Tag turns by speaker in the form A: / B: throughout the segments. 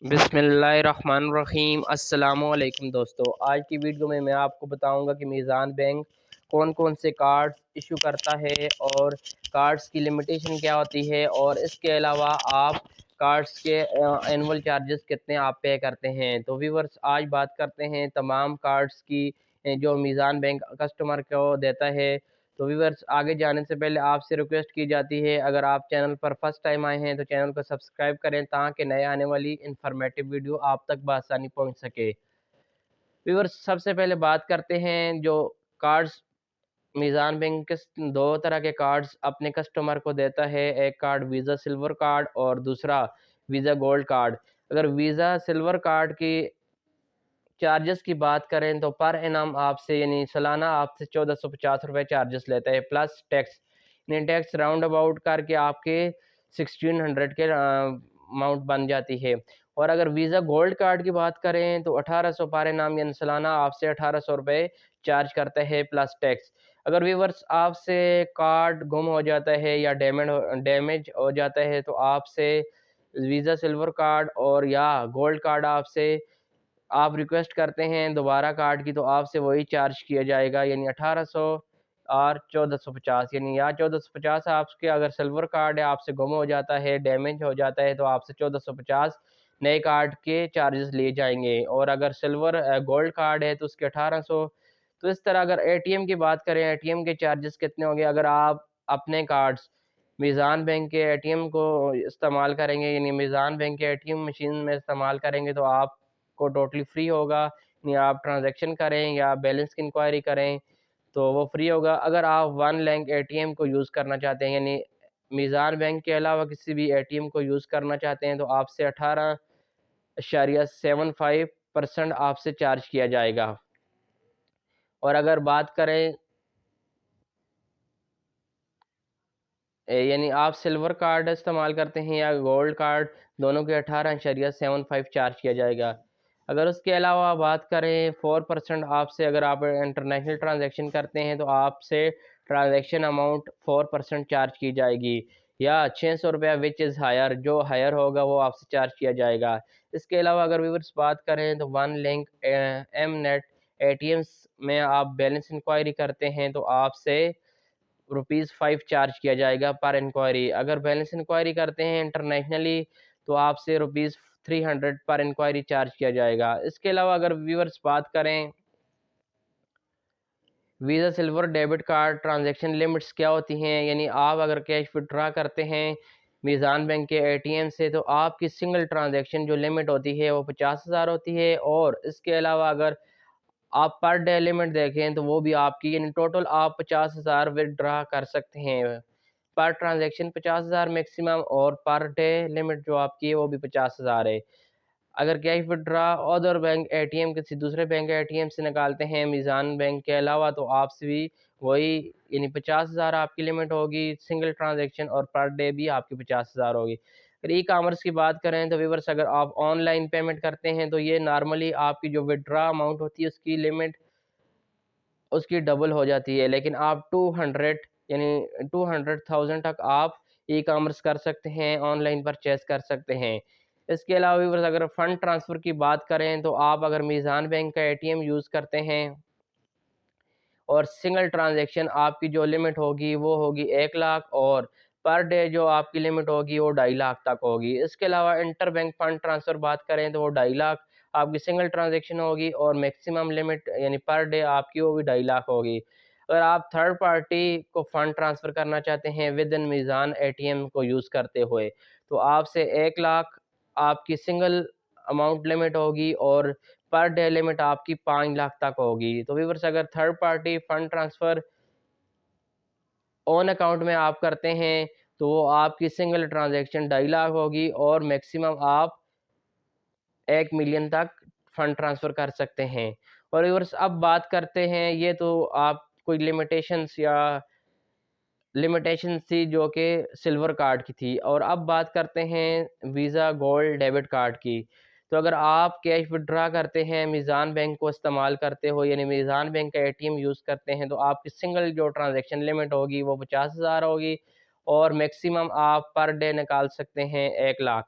A: बिस्मिल्लाहिर्रहमानिर्रहीम। अस्सलाम वालेकुम दोस्तों, आज की वीडियो में मैं आपको बताऊंगा कि मीज़ान बैंक कौन कौन से कार्ड्स इशू करता है और कार्ड्स की लिमिटेशन क्या होती है, और इसके अलावा आप कार्ड्स के एनुअल चार्जेस कितने आप पे करते हैं। तो व्यूवर्स, आज बात करते हैं तमाम कार्ड्स की जो मीज़ान बैंक कस्टमर को देता है। तो व्यूवर्स, आगे जाने से पहले आपसे रिक्वेस्ट की जाती है, अगर आप चैनल पर फर्स्ट टाइम आए हैं तो चैनल को सब्सक्राइब करें ताकि नए आने वाली इन्फॉर्मेटिव वीडियो आप तक बआसानी पहुंच सके। व्यूवर्स, सबसे पहले बात करते हैं जो कार्ड्स मीज़ान बैंक किस दो तरह के कार्ड्स अपने कस्टमर को देता है। एक कार्ड वीज़ा सिल्वर कार्ड और दूसरा वीज़ा गोल्ड कार्ड। अगर वीज़ा सिल्वर कार्ड की चार्जेस की बात करें तो पर इनाम आपसे यानी सालाना आपसे 1450 रुपये चार्जेस लेता है प्लस टैक्स। यानी टैक्स राउंड अबाउट करके आपके 1600 के अमाउंट बन जाती है। और अगर वीज़ा गोल्ड कार्ड की बात करें तो 1800 पर इनाम यानी सालाना आपसे 1800 रुपये चार्ज करता है प्लस टैक्स। अगर व्यूवर्स आपसे कार्ड गुम हो जाता है या डैमेज हो जाता है तो आपसे वीज़ा सिल्वर कार्ड और या गोल्ड कार्ड आपसे आप रिक्वेस्ट करते हैं दोबारा कार्ड की तो आपसे वही चार्ज किया जाएगा, यानी 1800 और 1450। यानी या 1450 आपके अगर सिल्वर कार्ड है आपसे गुम हो जाता है, डैमेज हो जाता है, तो आपसे 1450 नए कार्ड के चार्जेस लिए जाएंगे। और अगर सिल्वर गोल्ड कार्ड है तो उसके 1800। तो इस तरह अगर एटीएम की बात करें, एटीएम के चार्जेस कितने होंगे। अगर आप अपने कार्ड्स मीज़ान बैंक के एटीएम को इस्तेमाल करेंगे, यानी मीज़ान बैंक के एटीएम मशीन में इस्तेमाल करेंगे, तो आप को टोटली फ्री होगा। या आप ट्रांजैक्शन करें या बैलेंस की इंक्वायरी करें तो वो फ्री होगा। अगर आप वन बैंक एटीएम को यूज़ करना चाहते हैं, यानी मीज़ान बैंक के अलावा किसी भी एटीएम को यूज़ करना चाहते हैं, तो आपसे 18.75% आपसे चार्ज किया जाएगा। और अगर बात करें यानी आप सिल्वर कार्ड इस्तेमाल करते हैं या गोल्ड कार्ड, दोनों के 18.75 चार्ज किया जाएगा। अगर उसके अलावा बात करें 4% आपसे, अगर आप इंटरनेशनल ट्रांजैक्शन करते हैं तो आपसे ट्रांजैक्शन अमाउंट 4% चार्ज की जाएगी, या 600 रुपया विच इज़ हायर, जो हायर होगा वो आपसे चार्ज किया जाएगा। इसके अलावा अगर व्यूवर्स बात करें तो one link M net ATMs में आप बैलेंस इंक्वायरी करते हैं तो आपसे ₹5 चार्ज किया जाएगा पर इंक्वायरी। अगर बैलेंस इंक्वायरी करते हैं इंटरनेशनली तो आपसे ₹300 पर इंक्वायरी चार्ज किया जाएगा। इसके अलावा अगर व्यूअर्स बात करें visa silver debit card transaction limits क्या होती हैं, यानी आप अगर कैश विड्रा करते हैं मीज़ान बैंक के एटीएम से तो आपकी सिंगल ट्रांजैक्शन जो लिमिट होती है वो 50,000 होती है। और इसके अलावा अगर आप पर डे लिमिट देखें तो वो भी आपकी, यानी टोटल आप 50,000 विदड्रा कर सकते हैं पर ट्रांजैक्शन 50,000 मैक्सिमम, और पर डे लिमिट जो आपकी है वो भी 50,000 है। अगर cash withdraw other bank ATM किसी दूसरे बैंक एटीएम से निकालते हैं मीज़ान बैंक के अलावा तो आपसे भी वही, यानी 50,000 आपकी लिमिट होगी सिंगल ट्रांजैक्शन, और पर डे भी आपकी 50,000 होगी। अगर ई कामर्स की बात करें तो व्यूअर्स, अगर आप ऑनलाइन पेमेंट करते हैं तो ये नॉर्मली आपकी जो विड्रा अमाउंट होती है उसकी लिमिट उसकी डबल हो जाती है, लेकिन आप 200 यानी 200,000 तक आप ई कामर्स कर सकते हैं, ऑनलाइन परचेस कर सकते हैं। इसके अलावा व्यूअर्स, अगर फ़ंड ट्रांसफ़र की बात करें तो आप अगर मीज़ान बैंक का एटीएम यूज़ करते हैं और सिंगल ट्रांजैक्शन आपकी जो लिमिट होगी वो होगी 1 लाख, और पर डे जो आपकी लिमिट होगी वो 2.5 लाख तक होगी। इसके अलावा इंटर बैंक फंड ट्रांसफ़र बात करें तो वो 2.5 लाख आपकी सिंगल ट्रांजैक्शन होगी, और मैक्सिमम लिमिट यानी पर डे आपकी वो भी 2.5 लाख होगी। अगर आप थर्ड पार्टी को फ़ंड ट्रांसफ़र करना चाहते हैं विद इन मीज़ान एटीएम को यूज़ करते हुए तो आपसे 1 लाख आपकी सिंगल अमाउंट लिमिट होगी, और पर डे लिमिट आपकी 5 लाख तक होगी। तो व्यूअर्स, अगर third party fund transfer own account में आप करते हैं तो वो आपकी सिंगल ट्रांजैक्शन 2.5 लाख होगी, और मैक्सिमम आप 1 मिलियन तक फंड ट्रांसफ़र कर सकते हैं। और व्यूअर्स, अब बात करते हैं, ये तो आप कोई लिमिटेशन थी जो कि सिल्वर कार्ड की थी, और अब बात करते हैं वीज़ा गोल्ड डेबिट कार्ड की। तो अगर आप कैश विड्रा करते हैं मीज़ान बैंक को इस्तेमाल करते हो, यानी मीज़ान बैंक का एटीएम यूज़ करते हैं, तो आपकी सिंगल जो ट्रांजैक्शन लिमिट होगी वो 50,000 होगी, और मैक्सिमम आप पर डे निकाल सकते हैं 1 लाख।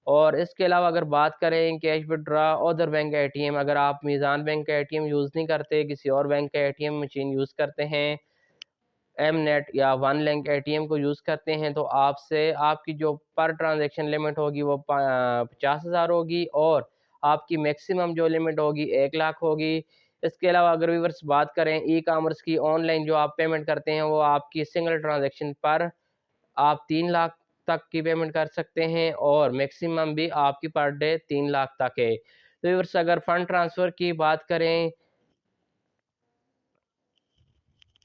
A: اور اس کے علاوہ اگر بات کریں cash withdrawal other bank A T M, اگر آپ میزان بینک کا اے ٹی ایم یوز نہیں کرتے، کسی اور بینک کا A T M machine use کرتے ہیں، ایم نیٹ یا one link A T M کو یوز کرتے ہیں، تو آپ کی جو پر ٹرانزیکشن لمٹ ہوگی وہ 50,000 ہوگی، اور آپ کی میکسیمم جو لمٹ ہوگی 1 لاکھ ہوگی۔ اس کے علاوہ اگر ویورس بات کریں ای کامرس کی، آن لائن جو آپ پیمنٹ کرتے ہیں، وہ آپ کی سنگل ٹرانزیکشن پر آپ 3 لاکھ تک کی پیمنٹ کر سکتے ہیں، اور میکسیمم بھی آپ کی پر ڈے 3 لاکھ تک ہے۔ تو ویورس اگر فنڈ ٹرانسفر کی بات کریں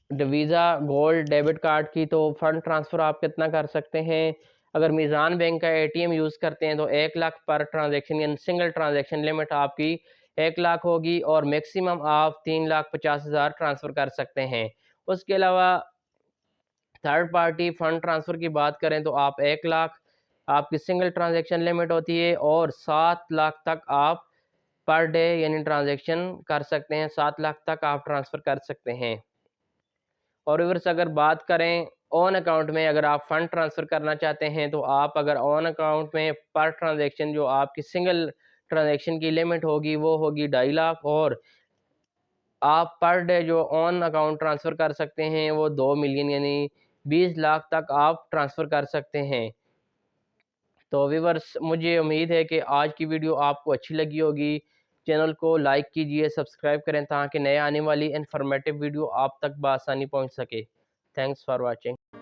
A: ویزا گولڈ ڈیبٹ کارڈ کی، تو فنڈ ٹرانسفر آپ کتنا کر سکتے ہیں؟ اگر میزان بینک کا اے ٹی ایم یوز کرتے ہیں تو 1 لاکھ پر ٹرانزیکشن، یعنی سنگل ٹرانزیکشن لمٹ آپ کی 1 لاکھ ہوگی، اور میکسیمم آپ 3,50,000 ٹرانسفر کر سکتے ہیں۔ اس کے علاوہ تھرڈ پارٹی فنڈ ٹرانسفر کی بات کریں تو 1 لاکھ آپ کی سنگل ٹرانزیکشن لمٹ ہوتی ہے، اور 7 لاکھ تک آپ پر ڈے یعنی ٹرانزیکشن کر سکتے ہیں، 7 لاکھ تک آپ ٹرانسفر کر سکتے ہیں۔ اور ویورس اگر بات کریں آن اکاؤنٹ میں، اگر آپ فنڈ ٹرانسفر کرنا چاہتے ہیں تو آپ اگر آن اکاؤنٹ میں پر ٹرانزیکشن جو آپ کی سنگل ٹرانزیکشن کی لمٹ ہوگی وہ ہوگی 2.5 لاکھ، اور آپ پر ڈے جو آن اکاؤنٹ ٹرانسفر کر سکتے ہیں وہ 2 ملین یعنی 20 لاکھ تک آپ ٹرانسفر کر سکتے ہیں۔ تو ویورس مجھے امید ہے کہ آج کی ویڈیو آپ کو اچھی لگی ہوگی۔ چینل کو لائک کیجئے، سبسکرائب کریں تاکہ نئے آنے والی انفارمیٹیو ویڈیو آپ تک بآسانی پہنچ سکے۔ Thanks for watching.